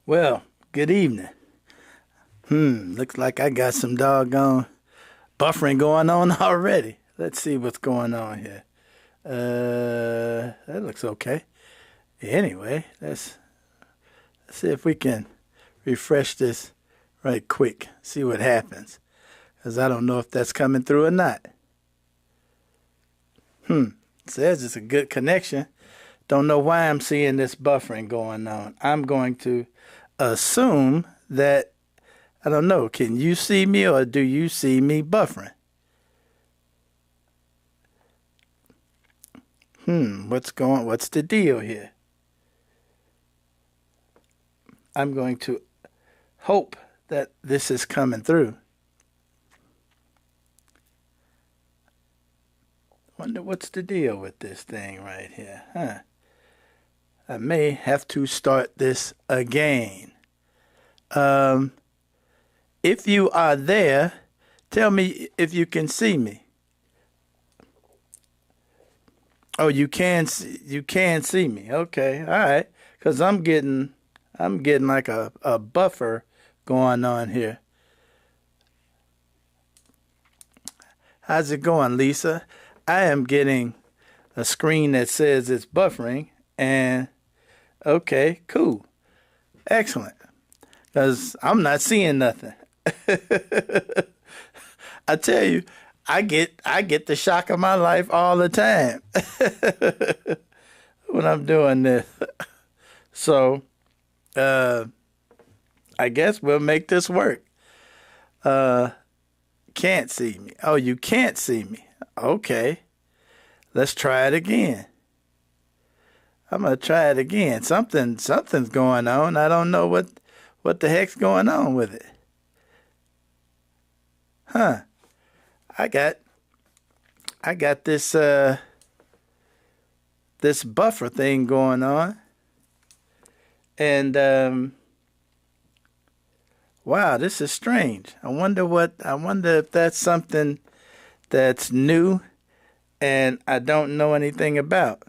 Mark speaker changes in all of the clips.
Speaker 1: Well, good evening. Looks like I got some doggone buffering going on already. Let's see what's going on here. That looks okay. Anyway, let's see if we can refresh this right quick. See what happens. Because I don't know if that's coming through or not. Says it's a good connection. Don't know why I'm seeing this buffering going on. I'm going to assume that, I don't know, can you see me or do you see me buffering? What's the deal here? I'm going to hope that this is coming through. Wonder what's the deal with this thing right here, I may have to start this again. If you are there, tell me if you can see me. Oh, you can see me. Okay, all right. Cause I'm getting like a buffer going on here. How's it going, Lisa? I am getting a screen that says it's buffering, and okay, cool, excellent. Cause I'm not seeing nothing. I tell you, I get the shock of my life all the time when I'm doing this. So, I guess we'll make this work. Can't see me. Oh, you can't see me. Okay. Let's try it again. I'm gonna try it again. Something's going on. I don't know what the heck's going on with it. I got this this buffer thing going on. And wow, this is strange. I wonder if that's something that's new and I don't know anything about.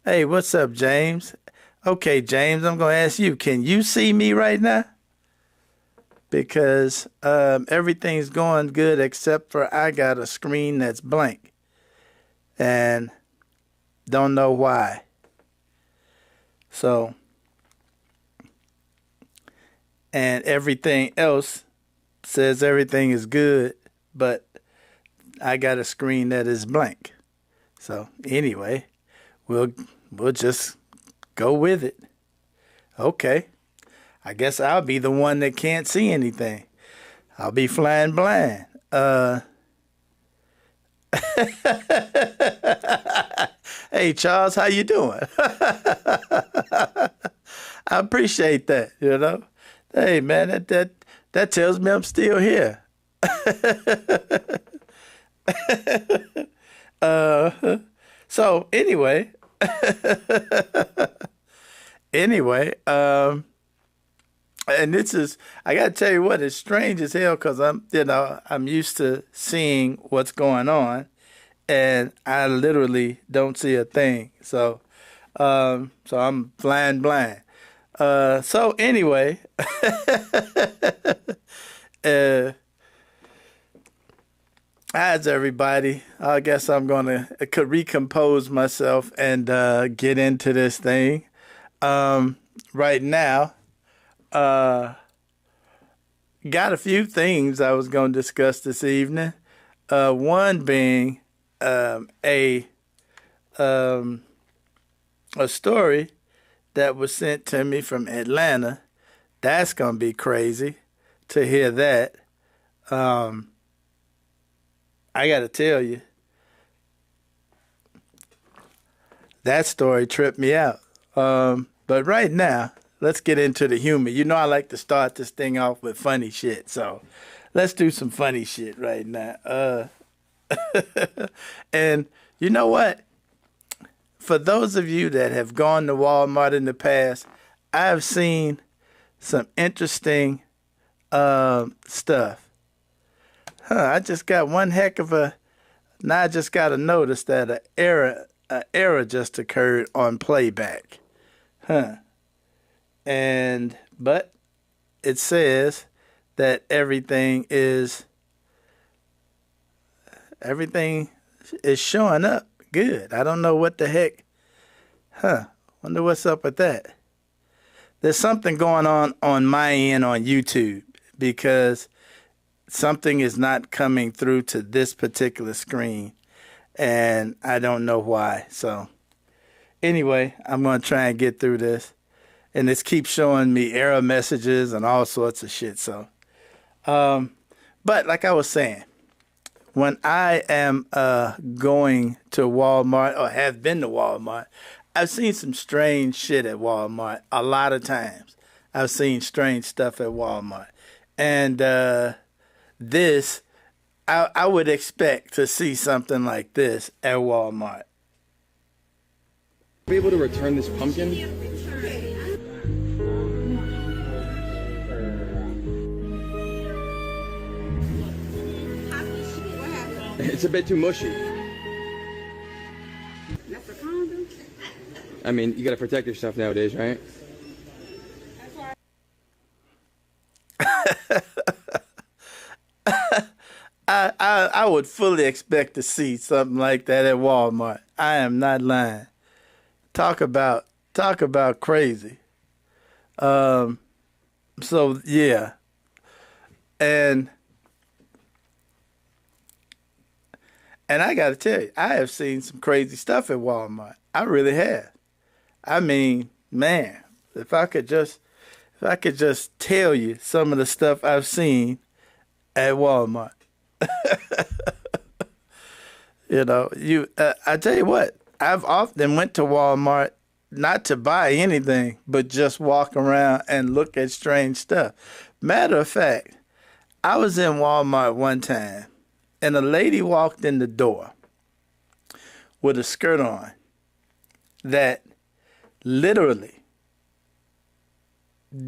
Speaker 1: Hey, what's up, James? Okay, James, I'm going to ask you, can you see me right now? Because everything's going good except for I got a screen that's blank. And don't know why. So, and everything else says everything is good, but I got a screen that is blank. So anyway, we'll just go with it. Okay. I guess I'll be the one that can't see anything. I'll be flying blind. Hey, Charles, how you doing? I appreciate that, you know. Hey, man, that tells me I'm still here. So anyway, and this is, I gotta tell you what, it's strange as hell because I'm used to seeing what's going on, and I literally don't see a thing. So I'm flying blind. So anyway, how's everybody? I guess I'm gonna recompose myself and get into this thing. Right now, got a few things I was gonna discuss this evening. One being a story that was sent to me from Atlanta. That's gonna be crazy to hear that. I gotta tell you, that story tripped me out. But right now, let's get into the humor. You know I like to start this thing off with funny shit, so let's do some funny shit right now. And you know what? For those of you that have gone to Walmart in the past, I've seen some interesting stuff. I just got one heck of a. Now I just got to notice that an error just occurred on playback. but it says that everything is showing up good. I don't know what the heck. Wonder what's up with that. There's something going on my end on YouTube because something is not coming through to this particular screen, and I don't know why. So anyway, I'm going to try and get through this. And this keeps showing me error messages and all sorts of shit. So, but like I was saying, when I am going to Walmart or have been to Walmart, I've seen some strange shit at Walmart a lot of times. I've seen strange stuff at Walmart. And this, I would expect to see something like this at Walmart.
Speaker 2: Be able to return this pumpkin? It's a bit too mushy.
Speaker 3: That's a condom?
Speaker 2: I mean, you gotta protect yourself nowadays, right?
Speaker 1: I would fully expect to see something like that at Walmart. I am not lying. Talk about crazy. So yeah. And I got to tell you, I have seen some crazy stuff at Walmart. I really have. I mean, man, if I could just tell you some of the stuff I've seen at Walmart. You know, I tell you what, I've often went to Walmart not to buy anything, but just walk around and look at strange stuff. Matter of fact, I was in Walmart one time, and a lady walked in the door with a skirt on that literally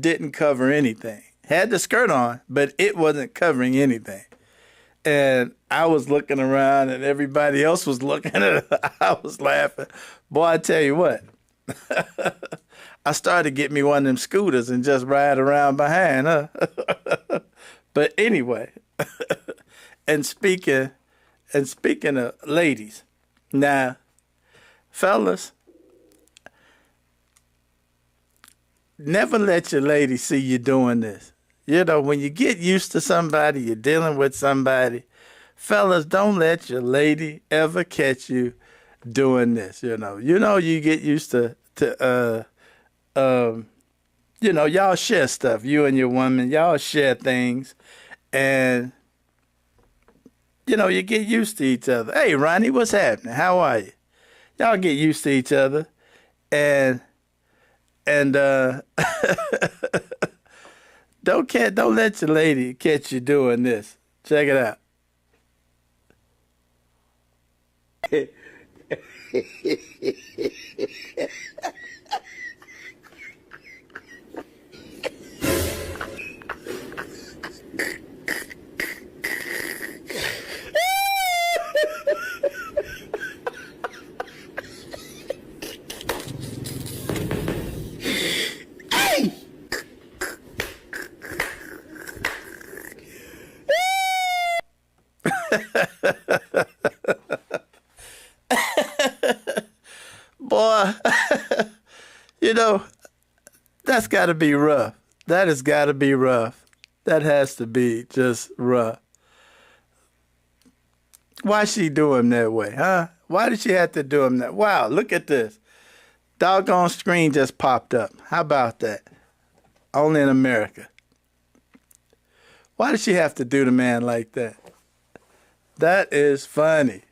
Speaker 1: didn't cover anything. Had the skirt on, but it wasn't covering anything. And I was looking around and everybody else was looking at her. I was laughing. Boy, I tell you what. I started to get me one of them scooters and just ride around behind her. But anyway, and speaking of ladies, now, fellas, never let your lady see you doing this. You know, when you get used to somebody, you're dealing with somebody, fellas, don't let your lady ever catch you doing this. You get used to y'all share stuff. You and your woman, y'all share things, and you get used to each other. Hey, Ronnie, what's happening? How are you? Y'all get used to each other, and don't let your lady catch you doing this. Check it out. Boy, that's got to be rough. That has got to be rough. That has to be just rough. Why she do him that way, huh? Why did she have to do him that? Wow, look at this. Doggone screen just popped up. How about that? Only in America. Why did she have to do the man like that? That is funny.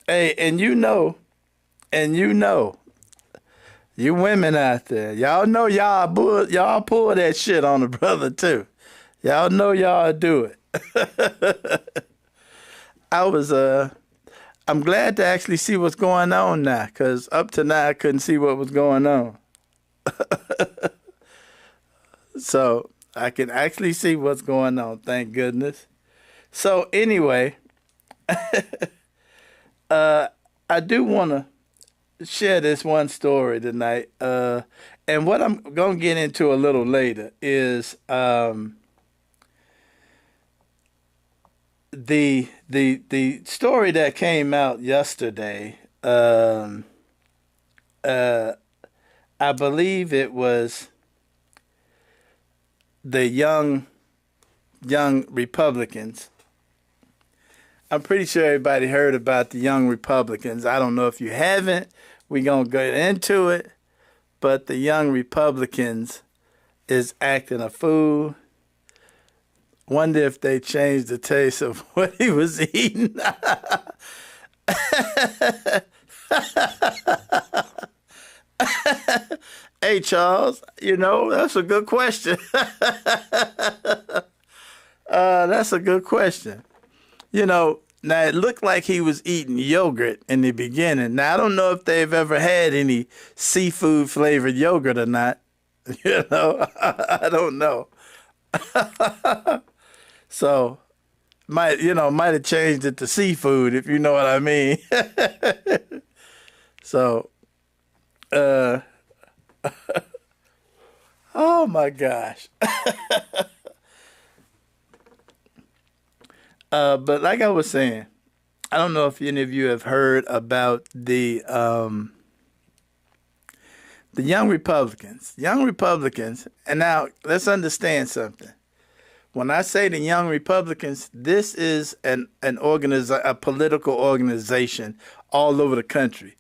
Speaker 1: Hey, and you women out there, y'all know y'all pull that shit on a brother too. Y'all know y'all do it. I'm glad to actually see what's going on now, because up to now I couldn't see what was going on. So I can actually see what's going on, thank goodness. So anyway, I do want to share this one story tonight. And what I'm gonna get into a little later is the story that came out yesterday. I believe it was the young Republicans. I'm pretty sure everybody heard about the young Republicans. I don't know if you haven't. We're going to get into it. But the young Republicans is acting a fool. Wonder if they changed the taste of what he was eating. Hey, Charles, that's a good question. That's a good question. Now it looked like he was eating yogurt in the beginning. Now, I don't know if they've ever had any seafood flavored yogurt or not. I don't know. So, might have changed it to seafood, if you know what I mean. So, oh my gosh. But like I was saying, I don't know if any of you have heard about the young Republicans. Young Republicans, and now let's understand something. When I say the young Republicans, this is a political organization all over the country,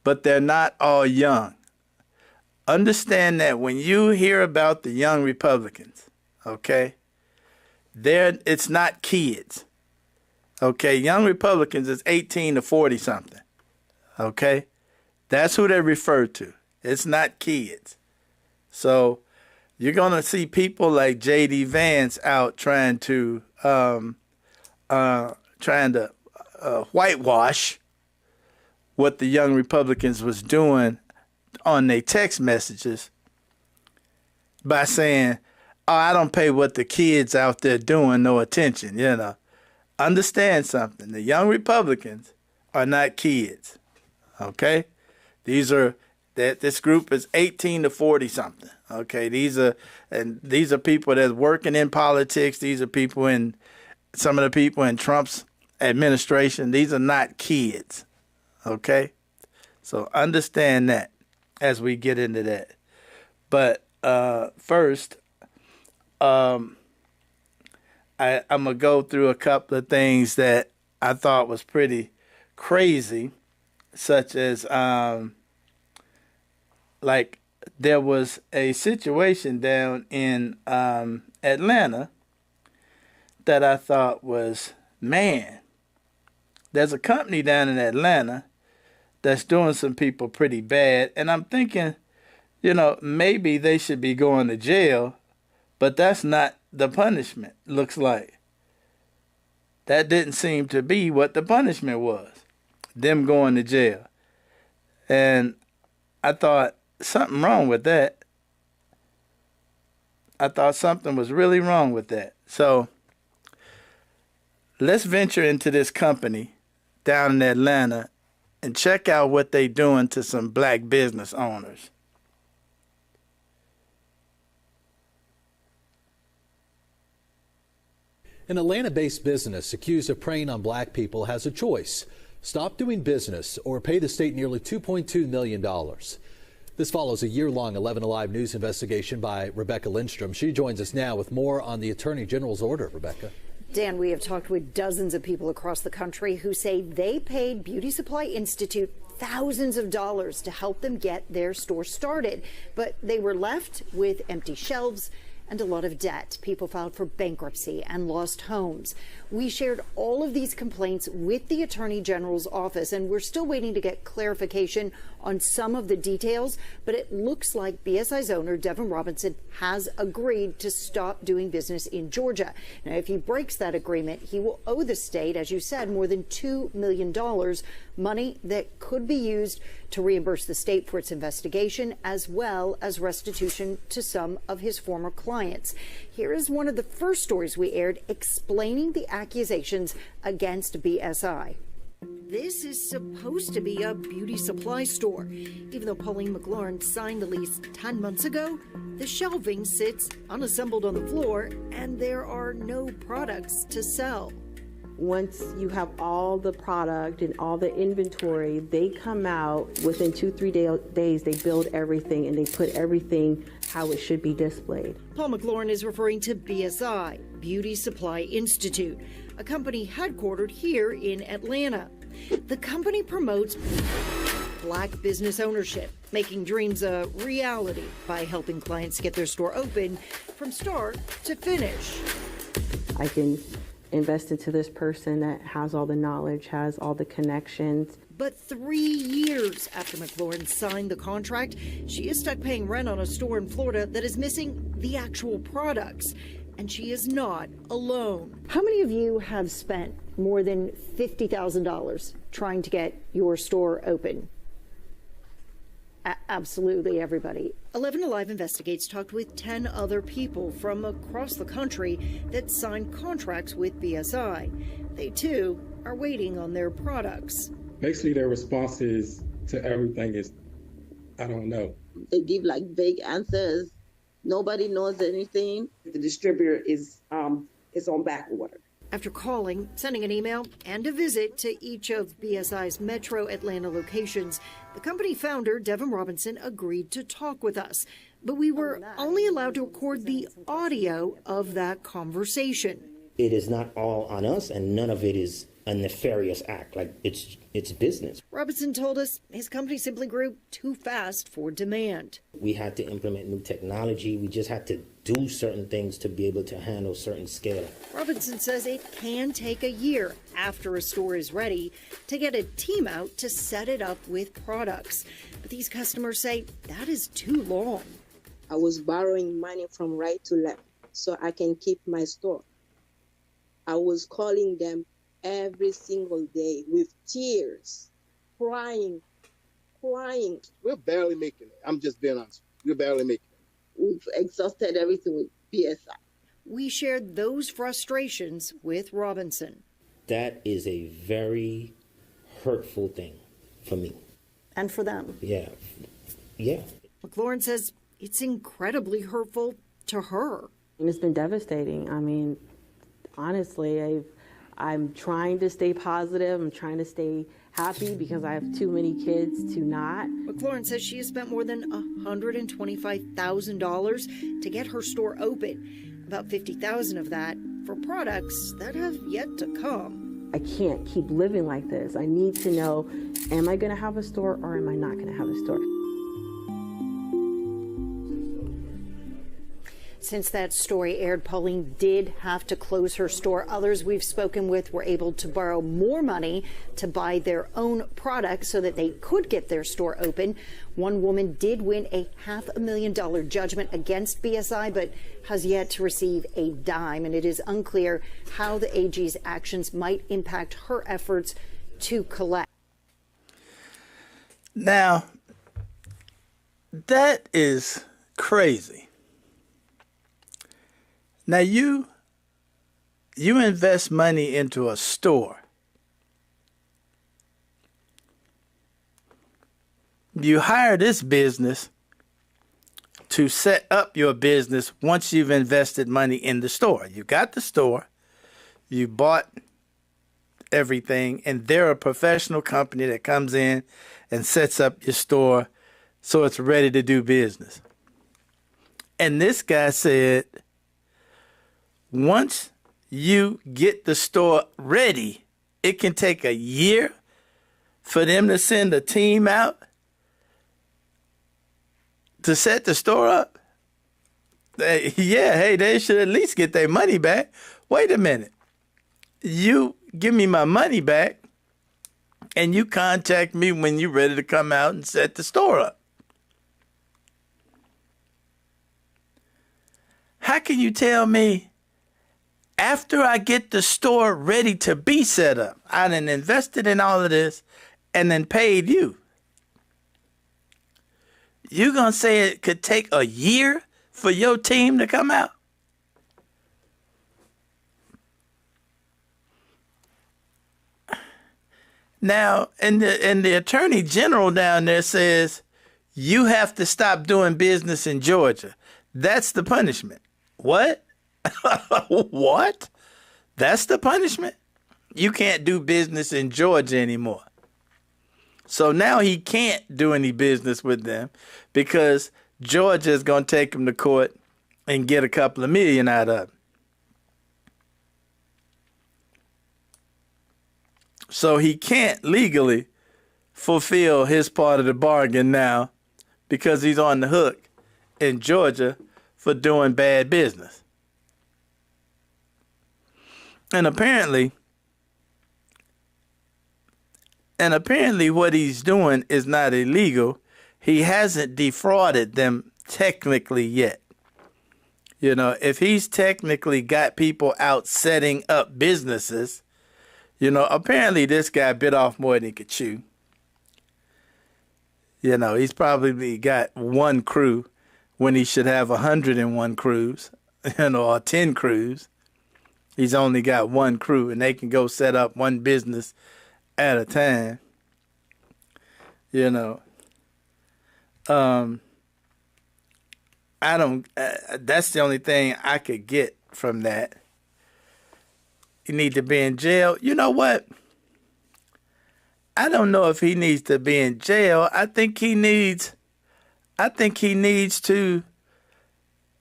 Speaker 1: but they're not all young. Understand that when you hear about the young Republicans, okay, it's not kids. Okay, young Republicans is 18 to 40 something. Okay, that's who they refer to. It's not kids. So you're gonna see people like J.D. Vance out trying to whitewash what the young Republicans was doing on their text messages by saying, "Oh, I don't pay what the kids out there doing no attention." Understand something. The young Republicans are not kids. Okay? This group is 18 to 40 something. Okay? These are people that's working in politics. These are some of the people in Trump's administration. These are not kids. Okay? So understand that as we get into that. But first, I'm going to go through a couple of things that I thought was pretty crazy, such as like there was a situation down in Atlanta that I thought was, man, there's a company down in Atlanta that's doing some people pretty bad, and I'm thinking, maybe they should be going to jail, but that's not the punishment, looks like. That didn't seem to be what the punishment was, them going to jail. And I thought something wrong with that. I thought something was really wrong with that. So let's venture into this company down in Atlanta and check out what they're doing to some black business owners.
Speaker 3: An Atlanta-based business accused of preying on black people has a choice: stop doing business or pay the state nearly $2.2 million. This follows a year-long 11 Alive news investigation by Rebecca Lindstrom. She joins us now with more on the Attorney General's order. Rebecca.
Speaker 4: Dan, we have talked with dozens of people across the country who say they paid Beauty Supply Institute thousands of dollars to help them get their store started, but they were left with empty shelves and a lot of debt. People filed for bankruptcy and lost homes. We shared all of these complaints with the Attorney General's office, and we're still waiting to get clarification on some of the details, but it looks like BSI's owner, Devin Robinson, has agreed to stop doing business in Georgia. Now, if he breaks that agreement, he will owe the state, as you said, more than $2 million, money that could be used to reimburse the state for its investigation, as well as restitution to some of his former clients. Here is one of the first stories we aired explaining the accusations against BSI. this is supposed to be a beauty supply store. Even though Pauline McLaurin signed the lease 10 months ago, the shelving sits unassembled on the floor and there are no products to sell.
Speaker 5: Once you have all the product and all the inventory, they come out within 2-3 days, they build everything and they put everything how it should be displayed.
Speaker 4: Paul McLaurin is referring to BSI, Beauty Supply Institute, a company headquartered here in Atlanta. The company promotes Black business ownership, making dreams a reality by helping clients get their store open from start to finish.
Speaker 5: I can invest into this person that has all the knowledge, has all the connections.
Speaker 4: But 3 years after McLaurin signed the contract, she is stuck paying rent on a store in Florida that is missing the actual products. And she is not alone. How many of you have spent more than $50,000 trying to get your store open? Absolutely everybody. 11 Alive Investigates talked with 10 other people from across the country that signed contracts with BSI. They too are waiting on their products.
Speaker 6: Basically, their responses to everything is, I don't know.
Speaker 7: They give like vague answers. Nobody knows anything.
Speaker 8: The distributor is on back order.
Speaker 4: After calling, sending an email, and a visit to each of BSI's Metro Atlanta locations, the company founder, Devin Robinson, agreed to talk with us. But we were only allowed to record the audio of that conversation.
Speaker 9: It is not all on us, and none of it is a nefarious act. Like, it's business.
Speaker 4: Robinson told us his company simply grew too fast for demand.
Speaker 9: We had to implement new technology. We just had to do certain things to be able to handle certain scale.
Speaker 4: Robinson says it can take a year after a store is ready to get a team out to set it up with products. But these customers say that is too long.
Speaker 7: I was borrowing money from right to left so I can keep my store. I was calling them every single day with tears, crying.
Speaker 10: We're barely making it. I'm just being honest. We're barely making it.
Speaker 7: We've exhausted everything with BSI.
Speaker 4: We shared those frustrations with Robinson.
Speaker 9: That is a very hurtful thing for me.
Speaker 4: And for them.
Speaker 9: Yeah.
Speaker 4: McLaurin says it's incredibly hurtful to her.
Speaker 5: It's been devastating. I mean, honestly, I'm trying to stay positive. I'm trying to stay happy because I have too many kids to not.
Speaker 4: McLaurin says she has spent more than $125,000 to get her store open. About $50,000 of that for products that have yet to come.
Speaker 5: I can't keep living like this. I need to know, am I going to have a store or am I not going to have a store?
Speaker 4: Since that story aired, Pauline did have to close her store. Others we've spoken with were able to borrow more money to buy their own products so that they could get their store open. One woman did win a $500,000 judgment against BSI, but has yet to receive a dime. And it is unclear how the AG's actions might impact her efforts to collect.
Speaker 1: Now, that is crazy. Now, you invest money into a store. You hire this business to set up your business once you've invested money in the store. You got the store, you bought everything, and they're a professional company that comes in and sets up your store so it's ready to do business. And this guy said, once you get the store ready, it can take a year for them to send a team out to set the store up. They should at least get their money back. Wait a minute. You give me my money back and you contact me when you're ready to come out and set the store up. How can you tell me after I get the store ready to be set up, I done invested in all of this and then paid you? You gonna say it could take a year for your team to come out? Now, and the attorney general down there says you have to stop doing business in Georgia. That's the punishment. What? What? That's the punishment? You can't do business in Georgia anymore. So now he can't do any business with them because Georgia is going to take him to court and get a couple of million out of him. So he can't legally fulfill his part of the bargain now because he's on the hook in Georgia for doing bad business. And apparently what he's doing is not illegal. He hasn't defrauded them technically yet. You know, if he's technically got people out setting up businesses, you know, apparently this guy bit off more than he could chew. You know, he's probably got one crew when he should have 101 crews, you know, or 10 crews. He's only got one crew and they can go set up one business at a time. You know, that's the only thing I could get from that. You need to be in jail. You know what? I don't know if he needs to be in jail. I think he needs to,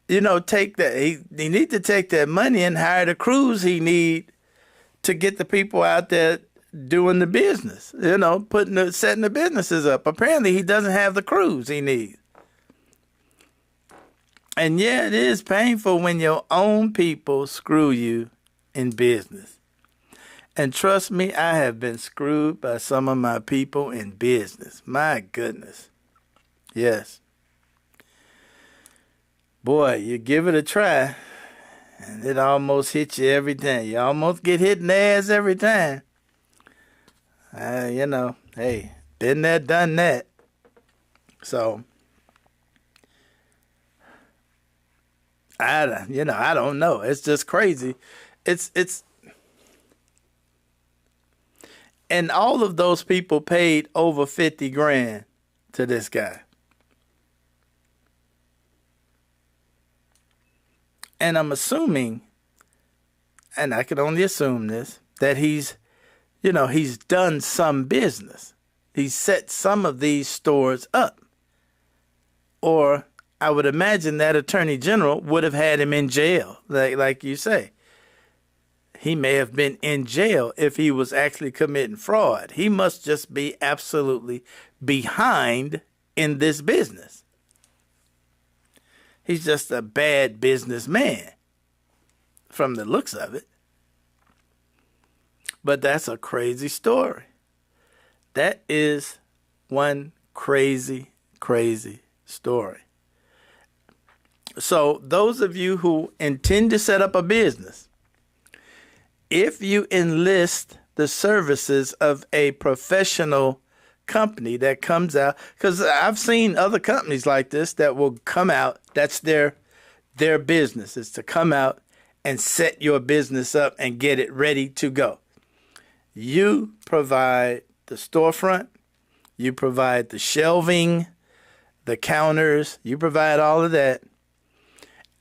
Speaker 1: you know, take that. He need to take that money and hire the crews he need to get the people out there doing the business. You know, setting the businesses up. Apparently, he doesn't have the crews he needs. And yeah, it is painful when your own people screw you in business. And trust me, I have been screwed by some of my people in business. My goodness. Yes. Boy, you give it a try, and it almost hits you every time. You almost get hit in the ass every time. You know, hey, been there, done that. So, I don't know. It's just crazy. It's and all of those people paid over 50 grand to this guy. And I'm assuming, and I can only assume this, that he's done some business. He's set some of these stores up. Or I would imagine that attorney general would have had him in jail, like you say. He may have been in jail if he was actually committing fraud. He must just be absolutely behind in this business. He's just a bad businessman from the looks of it. But that's a crazy story. That is one crazy, crazy story. So those of you who intend to set up a business, if you enlist the services of a professional company that comes out, because I've seen other companies like this that will come out, that's their business, is to come out and set your business up and get it ready to go. You provide the storefront, you provide the shelving, the counters, you provide all of that,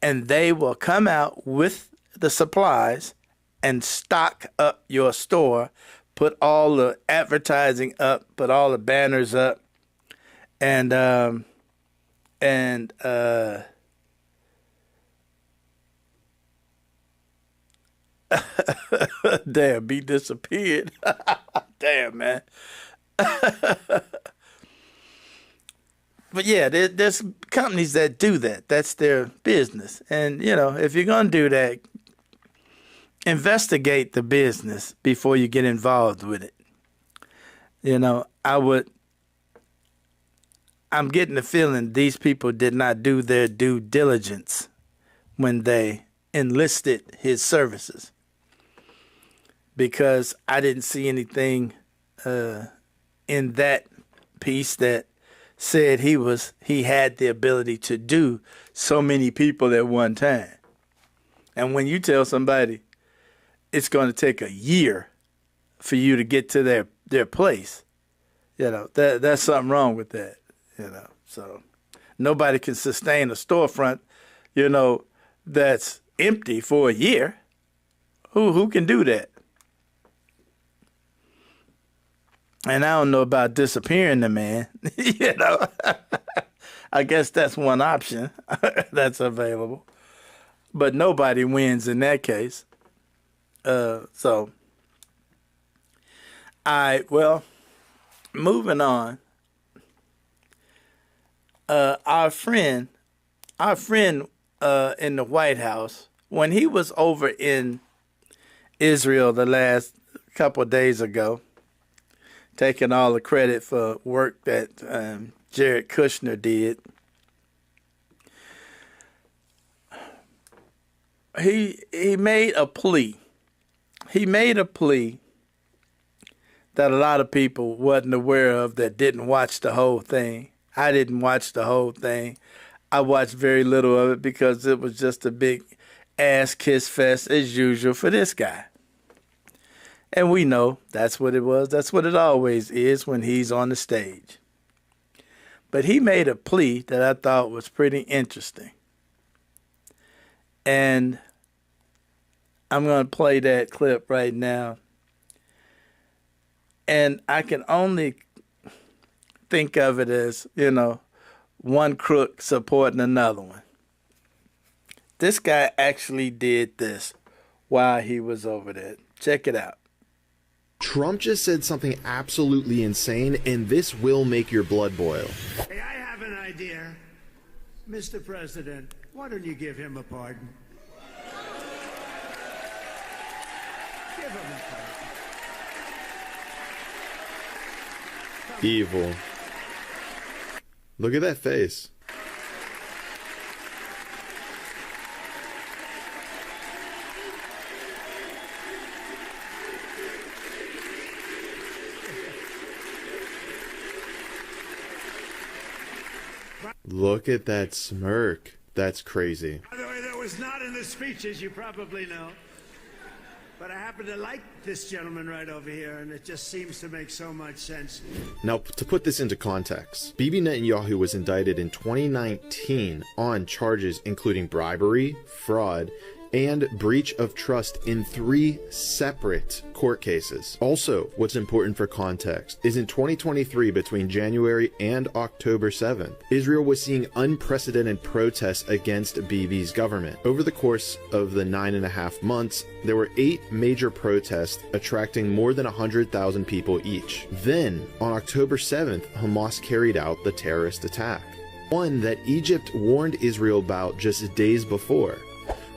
Speaker 1: and they will come out with the supplies and stock up your store, put all the advertising up, put all the banners up, and damn, he disappeared. Damn, man. But yeah, there's companies that do that. That's their business. And, you know, if you're going to do that, investigate the business before you get involved with it. You know, I'm getting the feeling these people did not do their due diligence when they enlisted his services, because I didn't see anything in that piece that said he had the ability to do so many people at one time. And when you tell somebody it's going to take a year for you to get to their place. That's something wrong with that. So nobody can sustain a storefront, that's empty for a year. Who can do that? And I don't know about disappearing the man. I guess that's one option that's available. But nobody wins in that case. Moving on. Our friend in the White House, when he was over in Israel the last couple of days ago, taking all the credit for work that Jared Kushner did, he made a plea. He made a plea that a lot of people wasn't aware of that didn't watch the whole thing. I didn't watch the whole thing. I watched very little of it because it was just a big ass kiss fest as usual for this guy. And we know that's what it was. That's what it always is when he's on the stage. But he made a plea that I thought was pretty interesting. And I'm going to play that clip right now. And I can only think of it as, one crook supporting another one. This guy actually did this while he was over there. Check it out.
Speaker 11: Trump just said something absolutely insane, and this will make your blood boil.
Speaker 12: Hey, I have an idea. Mr. President, why don't you give him a pardon? Give him a pardon.
Speaker 11: Evil. Look at that face. Look at that smirk. That's crazy.
Speaker 12: By the way, that was not in the speech, as you probably know. But I happen to like this gentleman right over here, and it just seems to make so much sense.
Speaker 11: Now, to put this into context, Bibi Netanyahu was indicted in 2019 on charges including bribery, fraud, and breach of trust in 3 separate court cases. Also, what's important for context is in 2023, between January and October 7th, Israel was seeing unprecedented protests against Bibi's government. Over the course of the 9.5 months, there were 8 major protests attracting more than 100,000 people each. Then, on October 7th, Hamas carried out the terrorist attack, one that Egypt warned Israel about just days before.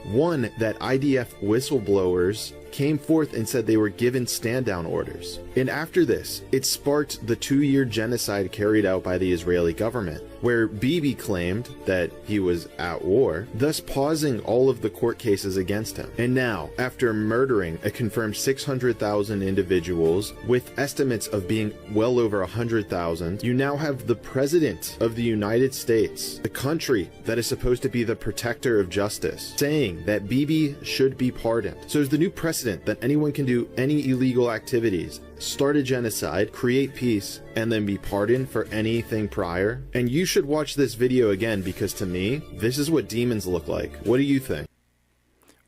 Speaker 11: One that IDF whistleblowers came forth and said they were given stand-down orders. And after this, it sparked the 2-year genocide carried out by the Israeli government, where Bibi claimed that he was at war, thus pausing all of the court cases against him. And now, after murdering a confirmed 600,000 individuals, with estimates of being well over 100,000, you now have the President of the United States, the country that is supposed to be the protector of justice, saying that Bibi should be pardoned. So is the new precedent that anyone can do any illegal activities, start a genocide, create peace, and then be pardoned for anything prior? And you should watch this video again, because to me, this is what demons look like. What do you think?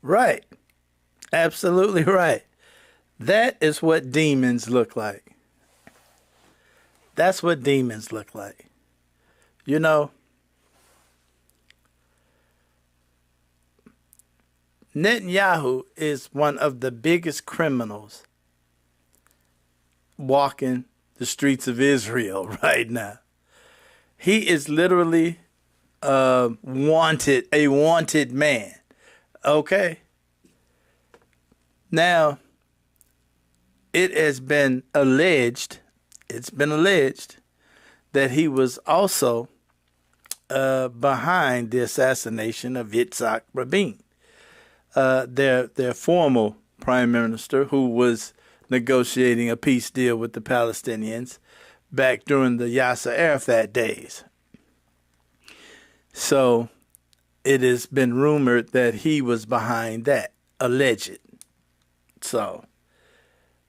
Speaker 1: Right. Absolutely right. That is what demons look like. That's what demons look like. Netanyahu is one of the biggest criminals walking the streets of Israel right now. He is literally a wanted man. Okay? Now, it's been alleged that he was also behind the assassination of Yitzhak Rabin. Their former prime minister, who was negotiating a peace deal with the Palestinians back during the Yasser Arafat days. So it has been rumored that he was behind that, alleged. So,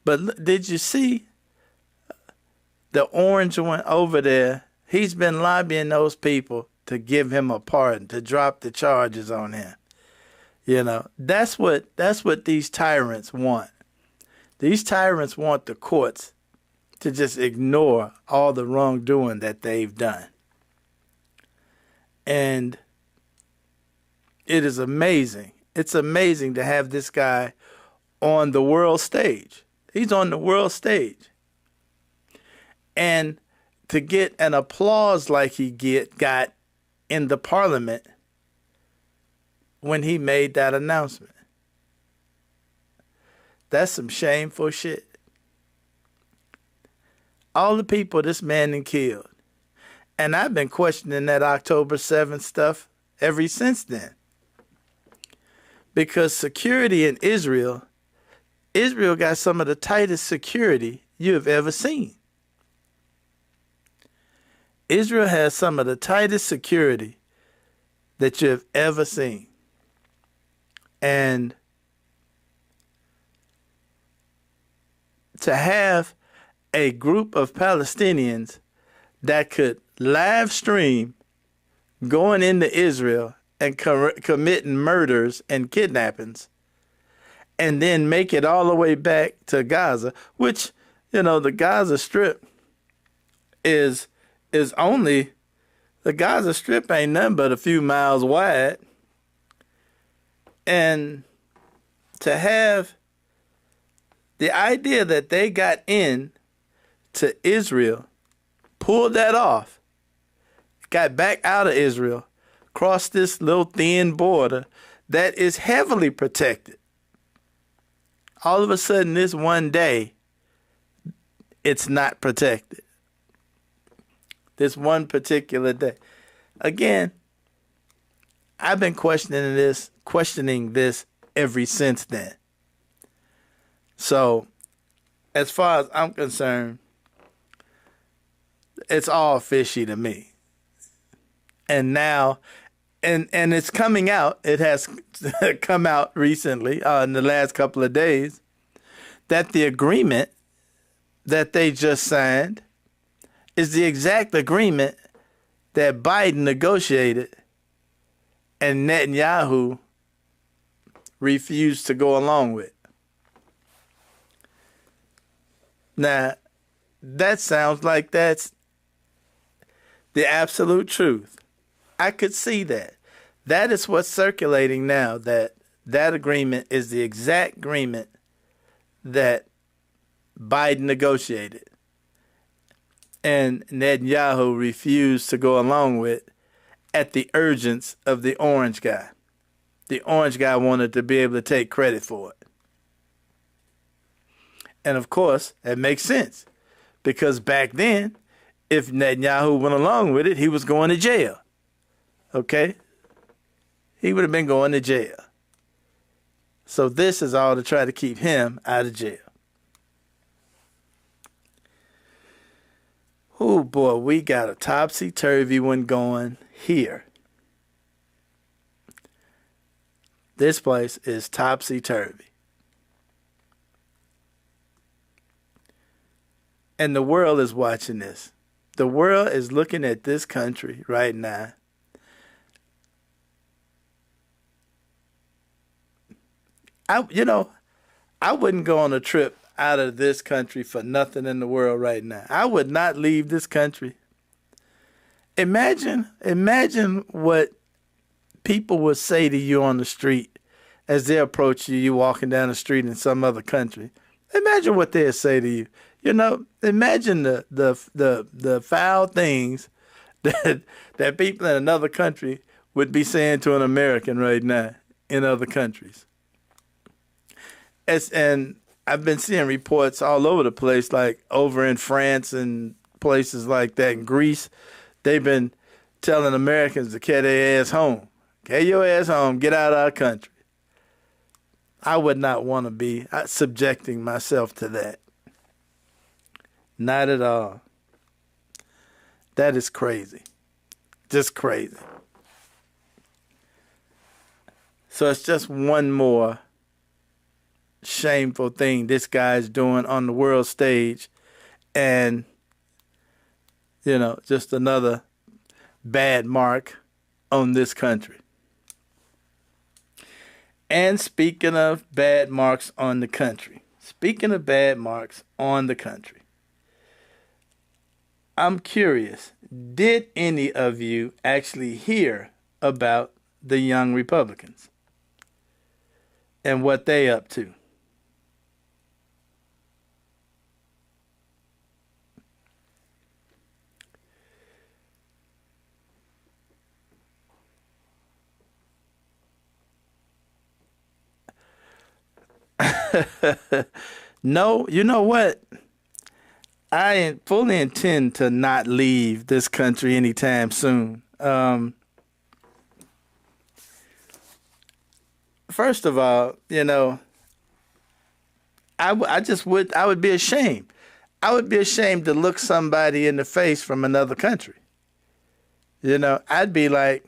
Speaker 1: but did you see The orange one over there, he's been lobbying those people to give him a pardon, to drop the charges on him. You know, that's what these tyrants want. These tyrants want the courts to just ignore all the wrongdoing that they've done. And it is amazing. It's amazing to have this guy on the world stage. He's on the world stage. And to get an applause like he got in the parliament when he made that announcement. That's some shameful shit. All the people this man done killed. And I've been questioning that October 7th stuff ever since then. Because security in Israel got some of the tightest security you have ever seen. Israel has some of the tightest security that you have ever seen. And to have a group of Palestinians that could live stream going into Israel and committing murders and kidnappings, and then make it all the way back to Gaza, which, you know, the Gaza Strip is only, the Gaza Strip ain't nothing but a few miles wide. And to have the idea that they got in to Israel, pulled that off, got back out of Israel, crossed this little thin border that is heavily protected. All of a sudden, this one day, it's not protected. This one particular day. Again, I've been questioning this ever since then. So, as far as I'm concerned, it's all fishy to me. And now, and it's coming out, it has come out recently, in the last couple of days, that the agreement that they just signed is the exact agreement that Biden negotiated and Netanyahu refused to go along with. Now, that sounds like that's the absolute truth. I could see that. That is what's circulating now, that agreement is the exact agreement that Biden negotiated and Netanyahu refused to go along with at the urgence of the orange guy. The orange guy wanted to be able to take credit for it. And of course, that makes sense, because back then, if Netanyahu went along with it, he was going to jail. Okay? He would have been going to jail. So this is all to try to keep him out of jail. Oh boy, we got a topsy-turvy one going here. This place is topsy-turvy. And the world is watching this. The world is looking at this country right now. I wouldn't go on a trip out of this country for nothing in the world right now. I would not leave this country. Imagine what people would say to you on the street as they approach you, you walking down the street in some other country. Imagine what they'd say to you. You know, imagine the foul things that people in another country would be saying to an American right now in other countries. And I've been seeing reports all over the place, like over in France and places like that, in Greece. They've been telling Americans to carry their ass home. Carry your ass home. Get out of our country. I would not want to be subjecting myself to that. Not at all. That is crazy. Just crazy. So it's just one more shameful thing this guy's doing on the world stage. And just another bad mark on this country. And speaking of bad marks on the country, I'm curious, did any of you actually hear about the Young Republicans and what they up to? No, you know what? I fully intend to not leave this country anytime soon. First of all, I would be ashamed. I would be ashamed to look somebody in the face from another country. I'd be like,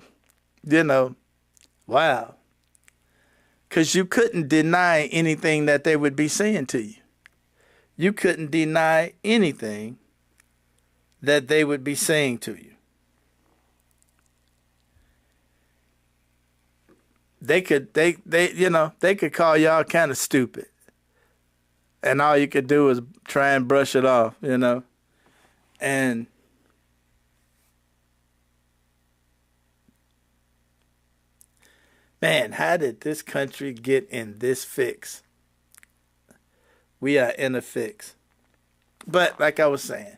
Speaker 1: wow. Because you couldn't deny anything that they would be saying to you. You couldn't deny anything that they would be saying to you. They could call y'all kind of stupid. And all you could do is try and brush it off, And man, how did this country get in this fix? We are in a fix. But like I was saying,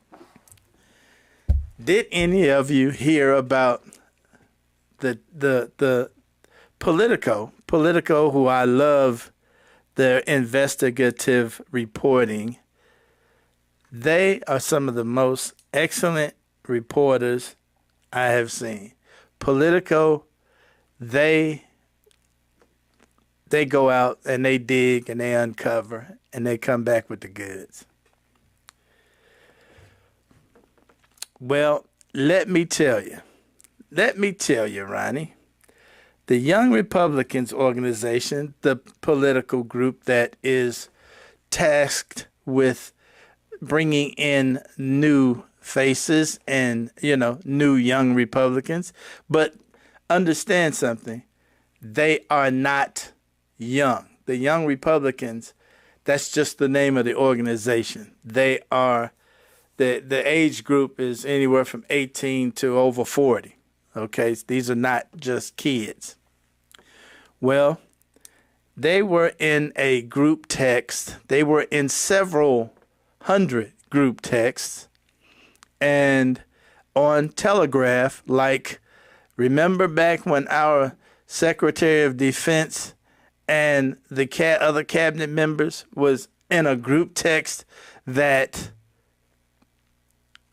Speaker 1: did any of you hear about the Politico, who I love their investigative reporting? They are some of the most excellent reporters I have seen. Politico, they go out and they dig and they uncover and they come back with the goods. Well, let me tell you, Ronnie, the Young Republicans organization, the political group that is tasked with bringing in new faces and, new young Republicans. But understand something, they are not young. The Young Republicans, that's just the name of the organization. They are, the age group is anywhere from 18 to over 40. Okay, these are not just kids. Well, they were in a group text. They were in several hundred group texts and on Telegraph, like, remember back when our Secretary of Defense and the other cabinet members was in a group text that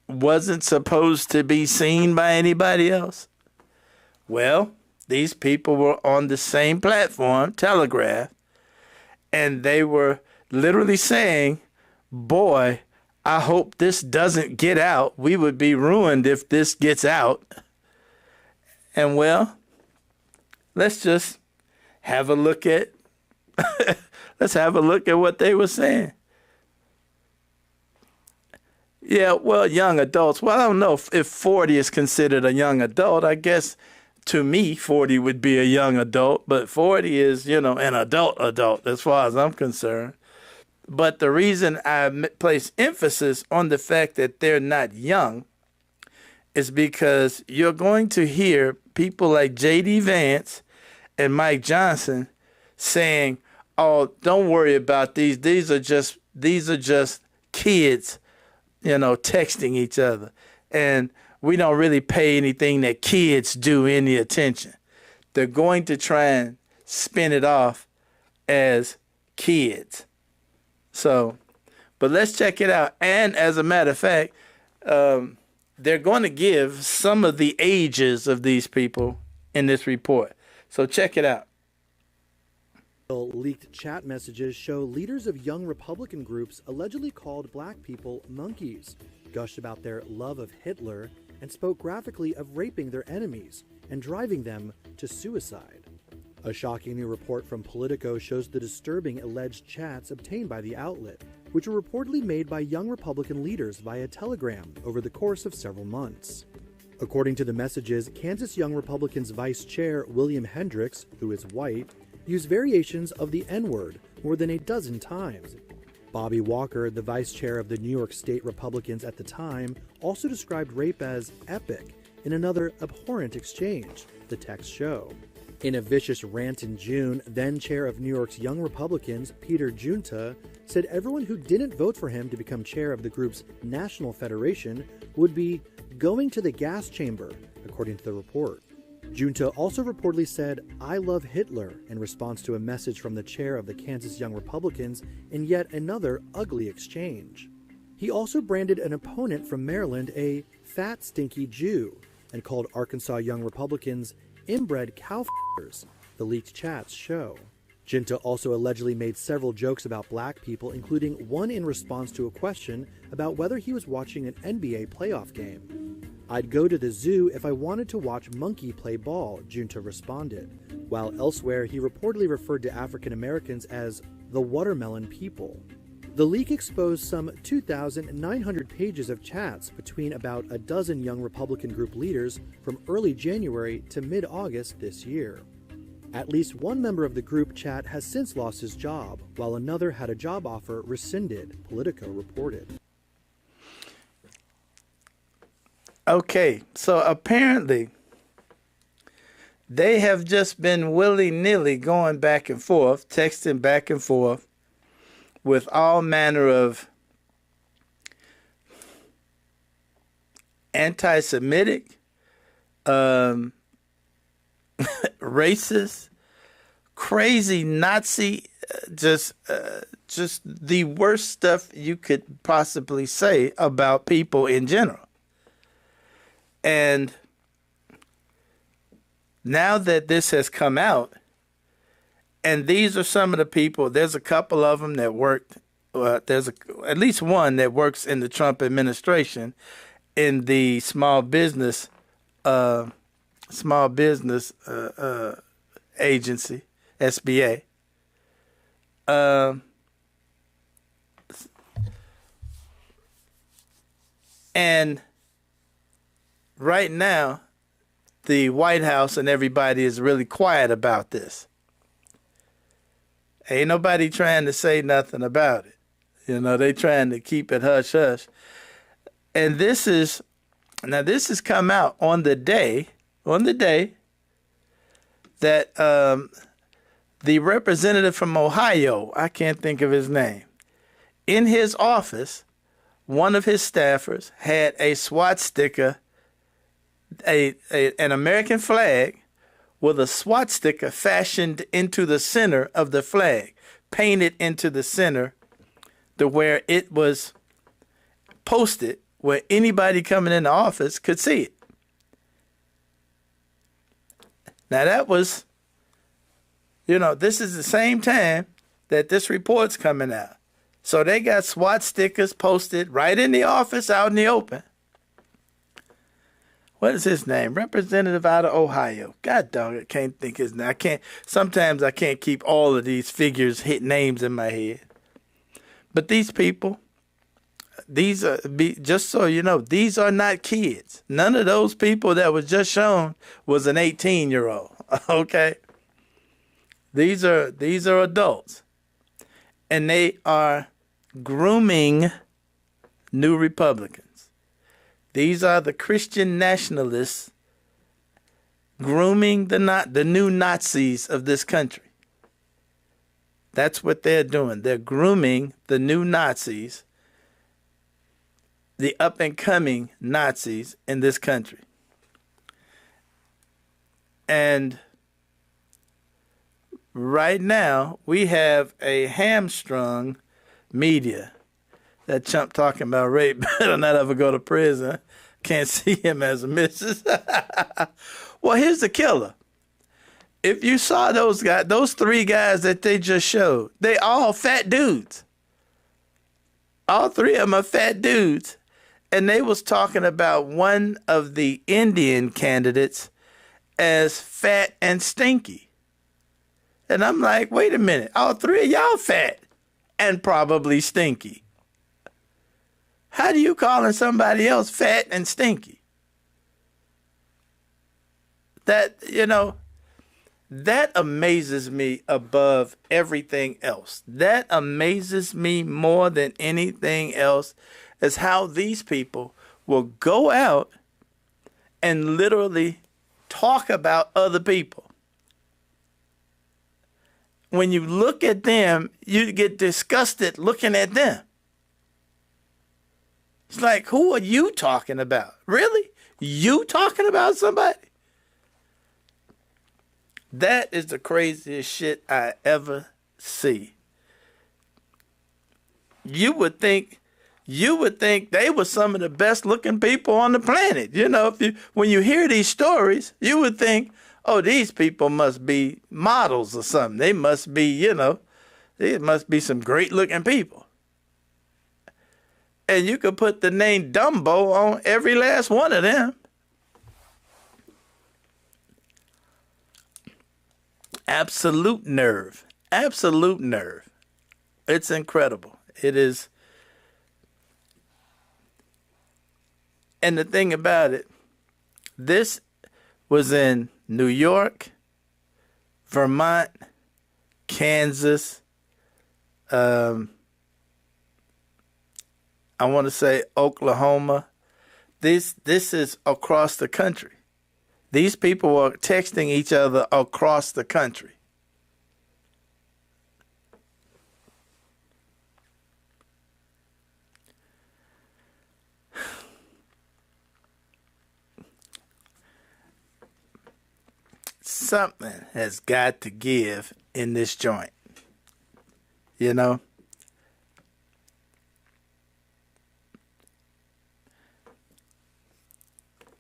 Speaker 1: wasn't supposed to be seen by anybody else? Well, these people were on the same platform, Telegraph, and they were literally saying, boy, I hope this doesn't get out. We would be ruined if this gets out. And well, let's just have a look at what they were saying. Yeah, well, young adults. Well, I don't know if 40 is considered a young adult. I guess to me, 40 would be a young adult, but 40 is, an adult as far as I'm concerned. But the reason I place emphasis on the fact that they're not young is because you're going to hear people like J.D. Vance and Mike Johnson saying, oh, don't worry about these. These are just kids, texting each other. And we don't really pay anything that kids do any attention. They're going to try and spin it off as kids. So, but let's check it out. And as a matter of fact, they're going to give some of the ages of these people in this report. So check it out.
Speaker 13: Leaked chat messages show leaders of young Republican groups allegedly called black people monkeys, gushed about their love of Hitler, and spoke graphically of raping their enemies and driving them to suicide. A shocking new report from Politico shows the disturbing alleged chats obtained by the outlet, which were reportedly made by young Republican leaders via telegram over the course of several months. According to the messages, Kansas Young Republicans Vice Chair William Hendricks, who is white, used variations of the N-word more than a dozen times. Bobby Walker, the vice chair of the New York State Republicans at the time, also described rape as epic in another abhorrent exchange, the texts show. In a vicious rant in June, then chair of New York's Young Republicans, Peter Junta, said everyone who didn't vote for him to become chair of the group's national federation would be going to the gas chamber, according to the report. Junta also reportedly said, "I love Hitler," in response to a message from the chair of the Kansas Young Republicans in yet another ugly exchange. He also branded an opponent from Maryland a fat, stinky Jew and called Arkansas Young Republicans inbred cow f***ers, the leaked chats show. Junta also allegedly made several jokes about black people, including one in response to a question about whether he was watching an NBA playoff game. "I'd go to the zoo if I wanted to watch monkey play ball," Junta responded, while elsewhere he reportedly referred to African Americans as the watermelon people. The leak exposed some 2,900 pages of chats between about a dozen young Republican group leaders from early January to mid-August this year. At least one member of the group chat has since lost his job, while another had a job offer rescinded, Politico reported.
Speaker 1: Okay, so apparently they have just been willy-nilly going back and forth, texting back and forth with all manner of anti-Semitic, racist, crazy Nazi, just the worst stuff you could possibly say about people in general. And now that this has come out, and these are some of the people, there's a couple of them that worked, at least one that works in the Trump administration in the small business agency, SBA. And right now, the White House and everybody is really quiet about this. Ain't nobody trying to say nothing about it. You know, they trying to keep it hush-hush. And this has come out on the day that the representative from Ohio, I can't think of his name, in his office, one of his staffers had a SWAT sticker, an American flag with a SWAT sticker fashioned into the center of the flag, painted into the center to where it was posted where anybody coming in the office could see it. Now that was, this is the same time that this report's coming out. So they got SWAT stickers posted right in the office out in the open. What is his name? Representative out of Ohio. God dog, I can't think his name. Sometimes I can't keep all of these figures, hit names in my head. But these people, just so you know, these are not kids. None of those people that was just shown was an 18-year-old. Okay? These are adults. And they are grooming new Republicans. These are the Christian nationalists grooming the new Nazis of this country. That's what they're doing. They're grooming the new Nazis, the up-and-coming Nazis in this country. And right now, we have a hamstrung media. That chump talking about rape better not ever go to prison. Can't see him as a missus. Well, here's the killer. If you saw those three guys that they just showed, they all fat dudes. All three of them are fat dudes. And they was talking about one of the Indian candidates as fat and stinky. And I'm like, wait a minute, all three of y'all fat and probably stinky. How do you calling somebody else fat and stinky? That, that amazes me above everything else. That amazes me more than anything else is how these people will go out and literally talk about other people. When you look at them, you get disgusted looking at them. It's like, who are you talking about? Really? You talking about somebody? That is the craziest shit I ever see. You would think they were some of the best looking people on the planet. When you hear these stories, you would think, oh, these people must be models or something. They must be, they must be some great looking people. And you could put the name Dumbo on every last one of them. Absolute nerve. Absolute nerve. It's incredible. It is. And the thing about it, this was in New York, Vermont, Kansas, I want to say Oklahoma. This is across the country. These people are texting each other across the country. Something has got to give in this joint.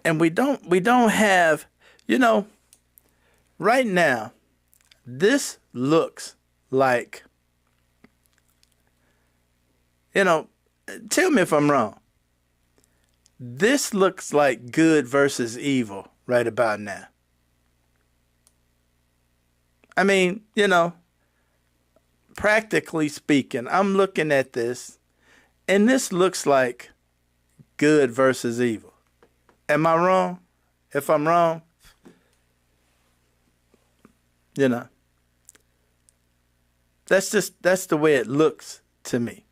Speaker 1: And we don't have, right now, this looks like, tell me if I'm wrong. This looks like good versus evil right about now. I mean, practically speaking, I'm looking at this, and this looks like good versus evil. Am I wrong? If I'm wrong, that's the way it looks to me.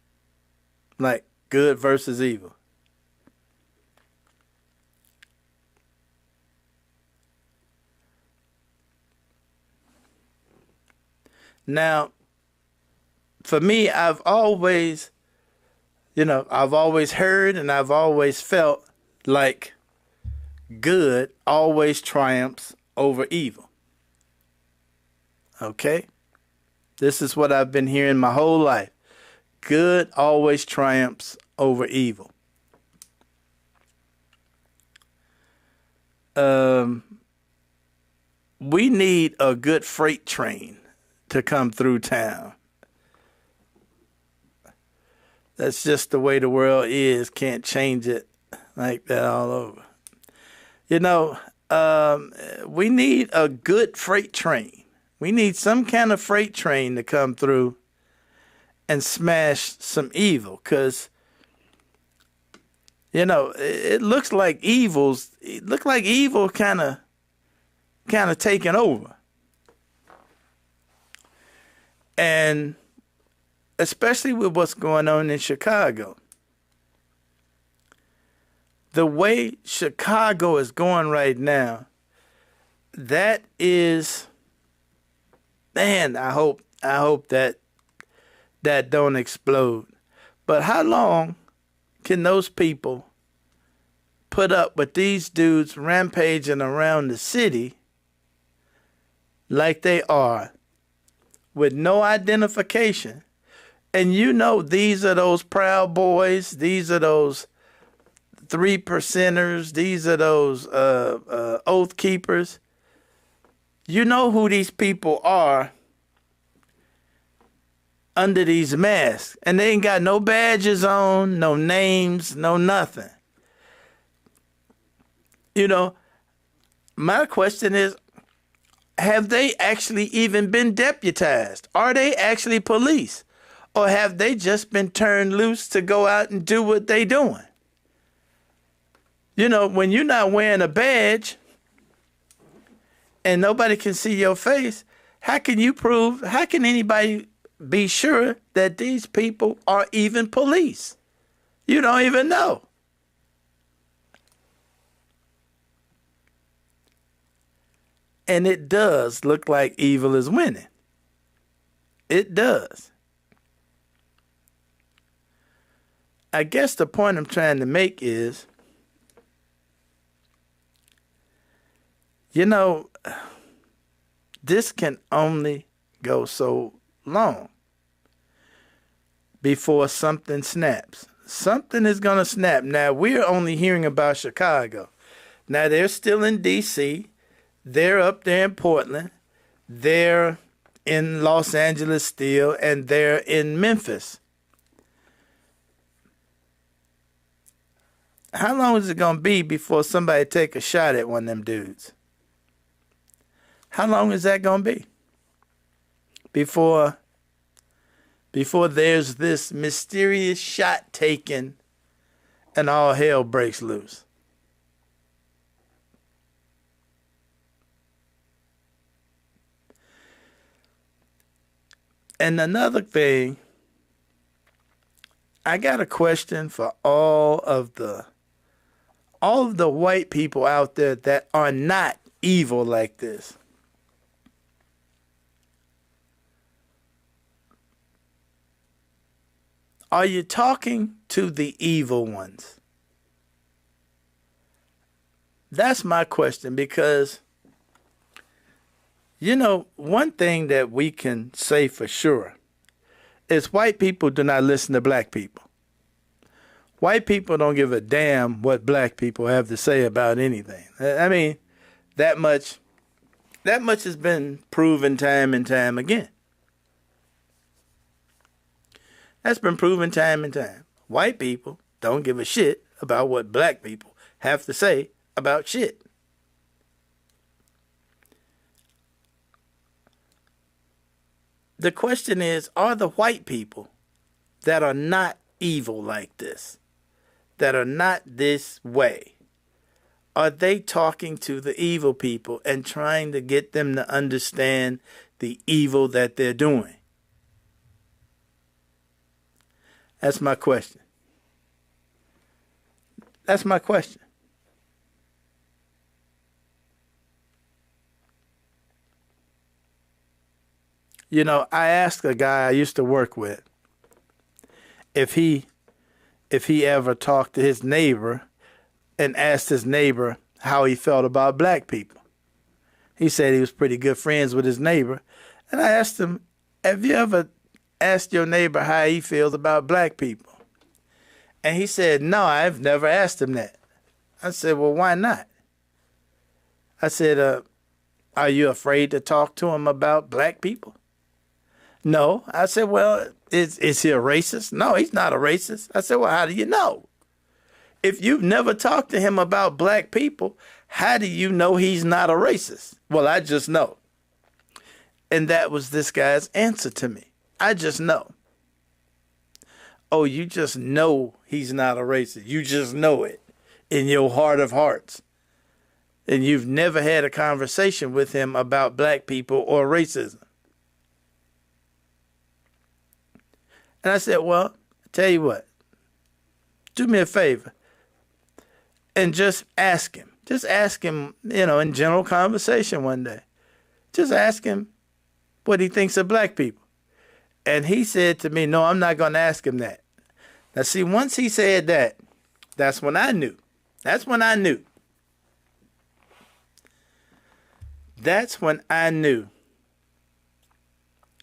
Speaker 1: Like good versus evil. Now, for me, I've always heard and I've always felt like good always triumphs over evil. Okay? This is what I've been hearing my whole life. Good always triumphs over evil. We need a good freight train to come through town. That's just the way the world is. Can't change it like that all over. We need a good freight train. We need some kind of freight train to come through and smash some evil. Because, it looks like evil kind of taking over. And especially with what's going on in Chicago. The way Chicago is going right now, that is, man, I hope that don't explode. But how long can those people put up with these dudes rampaging around the city like they are with no identification? And these are those Proud Boys, these are those 3%ers, these are those Oath Keepers. You know who these people are under these masks. And they ain't got no badges on, no names, no nothing. My question is, have they actually even been deputized? Are they actually police? Or have they just been turned loose to go out and do what they doing? You know, when you're not wearing a badge and nobody can see your face, how can anybody be sure that these people are even police? You don't even know. And it does look like evil is winning. It does. I guess the point I'm trying to make is, you know, this can only go so long before something snaps. Something is going to snap. Now, we're only hearing about Chicago. Now, they're still in D.C., they're up there in Portland, they're in Los Angeles still, and they're in Memphis. How long is it going to be before somebody take a shot at one of them dudes? How long is that going to be? Before there's this mysterious shot taken and all hell breaks loose. And another thing, I got a question for all of the white people out there that are not evil like this. Are you talking to the evil ones? That's my question, because, you know, one thing that we can say for sure is white people do not listen to black people. White people don't give a damn what black people have to say about anything. I mean, that much has been proven time and time again. That's been proven time and time. White people don't give a shit about what black people have to say about shit. The question is, are the white people that are not evil like this, that are not this way, are they talking to the evil people and trying to get them to understand the evil that they're doing? That's my question. That's my question. You know, I asked a guy I used to work with if he ever talked to his neighbor and asked his neighbor how he felt about black people. He said he was pretty good friends with his neighbor. And I asked him, have you ever asked your neighbor how he feels about black people? And he said, no, I've never asked him that. I said, well, why not? I said, are you afraid to talk to him about black people? No. I said, well, is he a racist? No, he's not a racist. I said, well, how do you know? If you've never talked to him about black people, how do you know he's not a racist? Well, I just know. And that was this guy's answer to me. I just know. Oh, you just know he's not a racist. You just know it in your heart of hearts. And you've never had a conversation with him about black people or racism. And I said, well, tell you what, do me a favor and just ask him. Just ask him, you know, in general conversation one day. Just ask him what he thinks of black people. And he said to me, no, I'm not going to ask him that. Now, see, once he said that, that's when I knew. That's when I knew. That's when I knew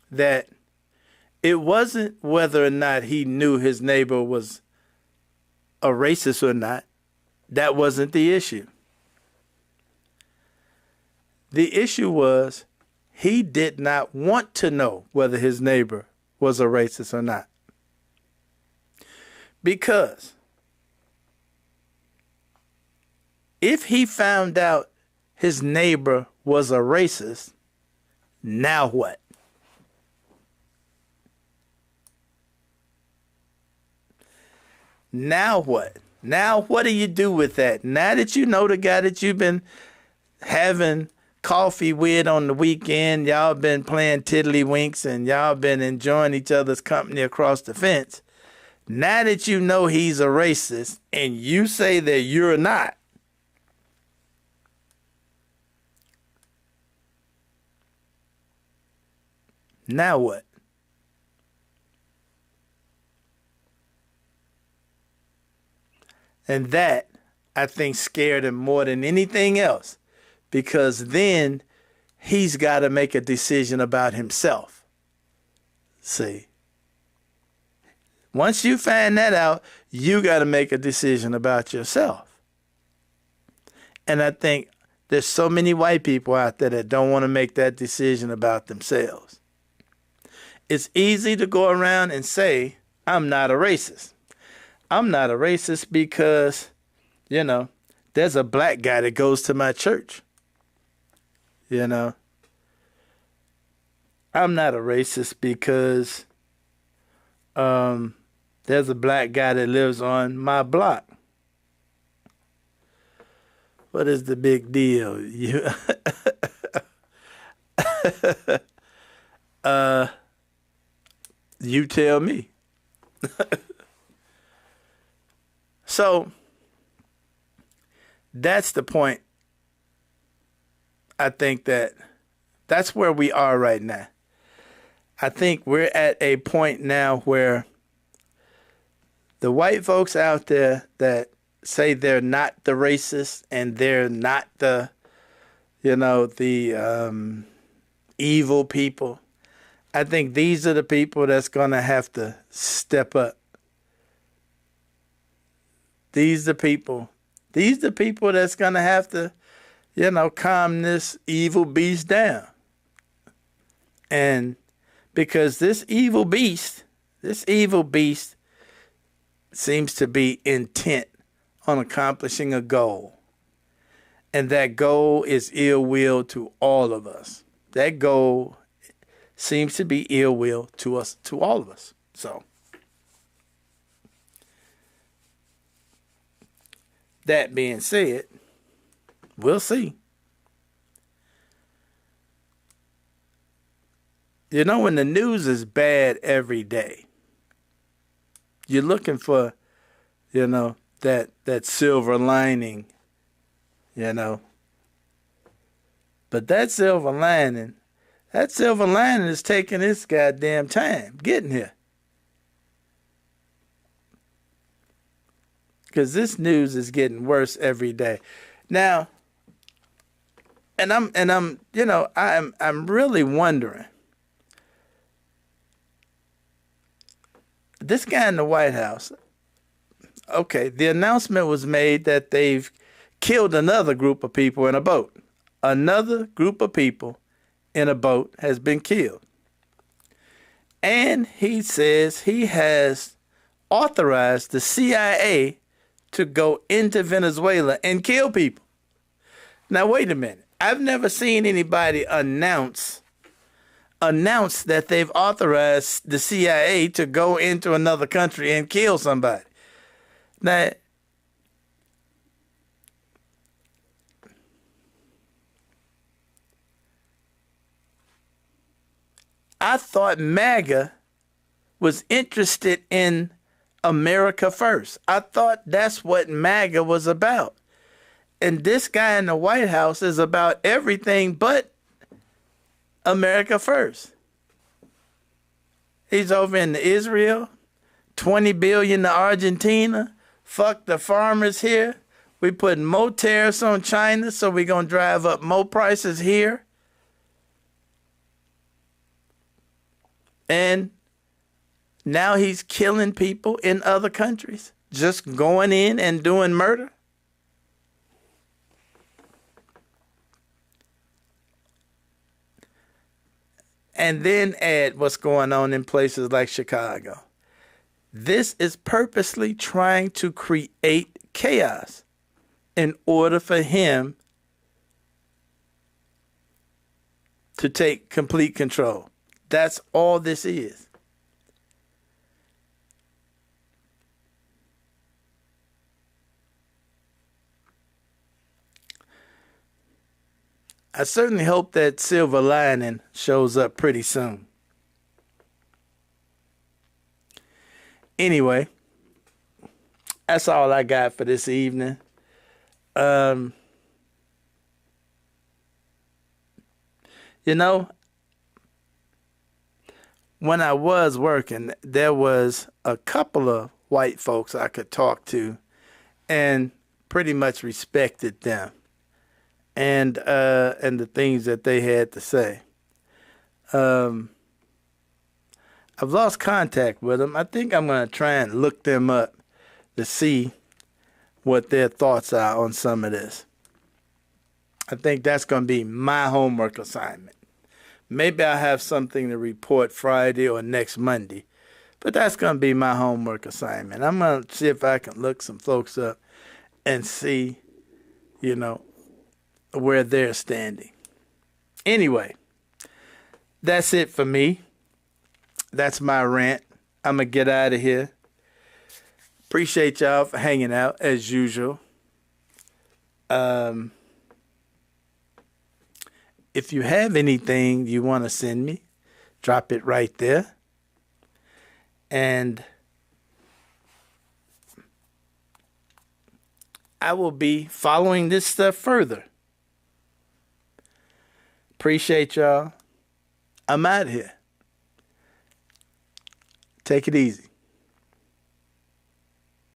Speaker 1: that it wasn't whether or not he knew his neighbor was a racist or not. That wasn't the issue. The issue was he did not want to know whether his neighbor was a racist or not. Because if he found out his neighbor was a racist, now what? Now what? Now what do you do with that? Now that you know the guy that you've been having coffee with on the weekend, y'all been playing tiddlywinks and y'all been enjoying each other's company across the fence. Now that you know he's a racist and you say that you're not, now what? And that, I think, scared him more than anything else, because then he's got to make a decision about himself. See? Once you find that out, you got to make a decision about yourself. And I think there's so many white people out there that don't want to make that decision about themselves. It's easy to go around and say, I'm not a racist. I'm not a racist because, there's a black guy that goes to my church. I'm not a racist because there's a black guy that lives on my block. What is the big deal? You tell me. So that's the point. I think that's where we are right now. I think we're at a point now where the white folks out there that say they're not the racists and they're not the, evil people, I think these are the people that's going to have to step up. These are the people that's going to have to, calm this evil beast down. And because this evil beast seems to be intent on accomplishing a goal. And that goal is ill will to all of us. That goal seems to be ill will to us, to all of us. So that being said, we'll see. When the news is bad every day, you're looking for, that silver lining, But that silver lining is taking its goddamn time getting here. Because this news is getting worse every day. Now, I'm really wondering. This guy in the White House, okay, the announcement was made that they've killed another group of people in a boat. Another group of people in a boat has been killed. And he says he has authorized the CIA to go into Venezuela and kill people. Now, wait a minute. I've never seen anybody announce that they've authorized the CIA to go into another country and kill somebody. Now, I thought MAGA was interested in America first. I thought that's what MAGA was about. And this guy in the White House is about everything but America first. He's over in Israel, $20 billion to Argentina. Fuck the farmers here. We putting more tariffs on China, so we're going to drive up more prices here. And now he's killing people in other countries, just going in and doing murder. And then add what's going on in places like Chicago. This is purposely trying to create chaos in order for him to take complete control. That's all this is. I certainly hope that silver lining shows up pretty soon. Anyway, that's all I got for this evening. You know, when I was working, there was a couple of white folks I could talk to and pretty much respected them and the things that they had to say. I've lost contact with them. I think I'm going to try and look them up to see what their thoughts are on some of this. I think that's going to be my homework assignment. Maybe I'll have something to report Friday or next Monday, but that's going to be my homework assignment. I'm going to see if I can look some folks up and see, you know, where they're standing. Anyway, that's it for me. That's my rant. I'm going to get out of here. Appreciate y'all for hanging out as usual. If you have anything you want to send me, drop it right there. And I will be following this stuff further. Appreciate y'all. I'm out here. Take it easy.